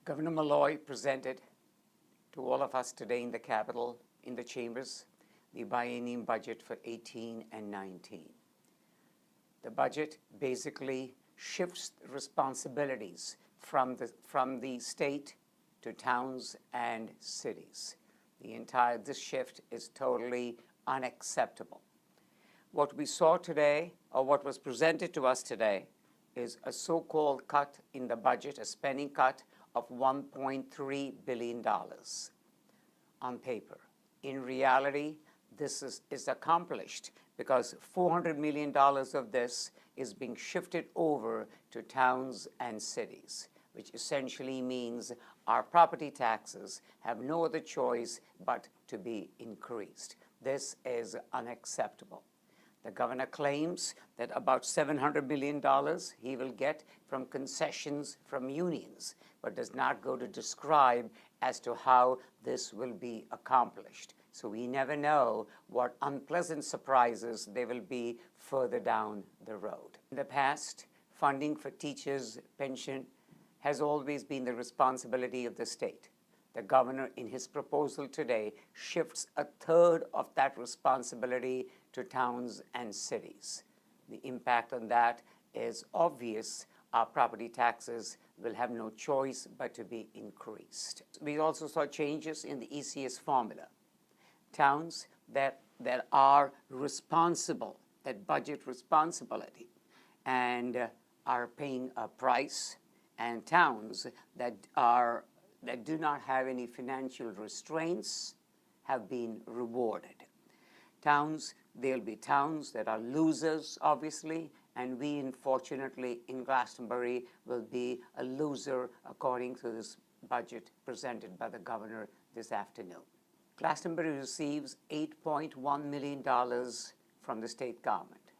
Governor Malloy presented to all of us today in the Capitol, in the chambers, the biennium budget for 18 and 19. The budget basically shifts responsibilities from the state to towns and cities. This shift is totally unacceptable. What we saw today, or what was presented to us today, is a so-called cut in the budget, a spending cut of $1.3 billion on paper. In reality, this is accomplished because $400 million of this is being shifted over to towns and cities, which essentially means our property taxes have no other choice but to be increased. This is unacceptable. The governor claims that about $700 million he will get from concessions from unions, but does not go to describe as to how this will be accomplished. So we never know what unpleasant surprises there will be further down the road. In the past, funding for teachers' pension has always been the responsibility of the state. The governor, in his proposal today, shifts a third of that responsibility to towns and cities. The impact on that is obvious. Our property taxes will have no choice but to be increased. We also saw changes in the ECS formula. Towns that are responsible, that budget responsibility, and are paying a price, and towns that do not have any financial restraints have been rewarded. There'll be towns that are losers, obviously, and we, unfortunately, in Glastonbury will be a loser according to this budget presented by the governor this afternoon. Glastonbury receives $8.1 million from the state government.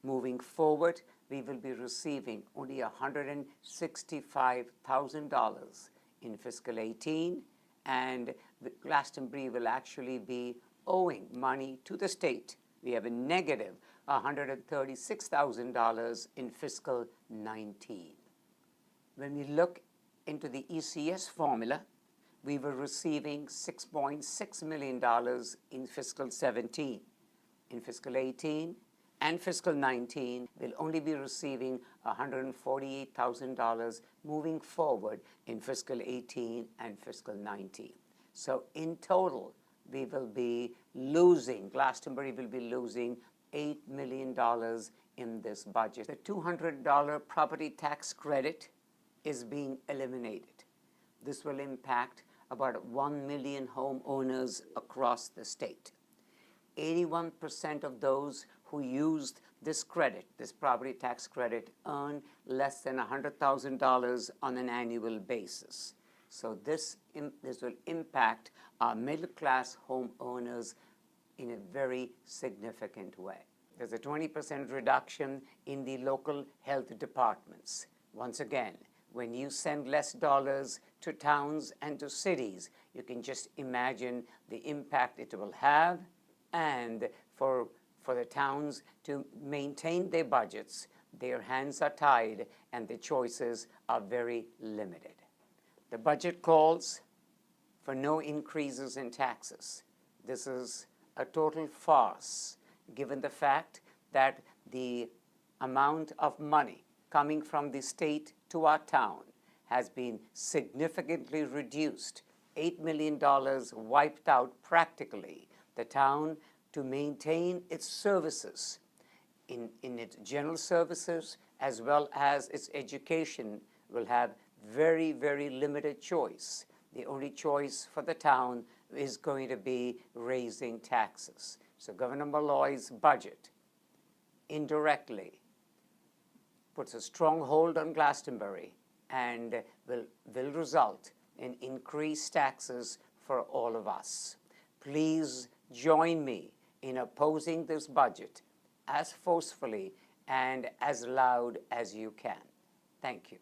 Moving forward, we will be receiving only $165,000 in fiscal 18, and Glastonbury will actually be owing money to the state. We have a negative $136,000 in fiscal 19. When we look into the ECS formula, we were receiving $6.6 million in fiscal 17. In fiscal 18 and fiscal 19, we'll only be receiving $148,000 moving forward in fiscal 18 and fiscal 19. So in total, we will be losing, Glastonbury will be losing $8 million in this budget. The $200 property tax credit is being eliminated. This will impact about 1 million homeowners across the state. 81% of those who used this credit, this property tax credit, earn less than $100,000 on an annual basis. So this will impact our middle-class homeowners in a very significant way. There's a 20% reduction in the local health departments. Once again, when you send less dollars to towns and to cities, you can just imagine the impact it will have, and for the towns to maintain their budgets, their hands are tied and the choices are very limited. The budget calls for no increases in taxes. This is a total farce, given the fact that the amount of money coming from the state to our town has been significantly reduced. $8 million wiped out practically. The town, to maintain its services, in its general services as well as its education, will have very, very limited choice. The only choice for the town is going to be raising taxes. So Governor Malloy's budget indirectly puts a strong hold on Glastonbury and will result in increased taxes for all of us. Please join me in opposing this budget as forcefully and as loud as you can. Thank you.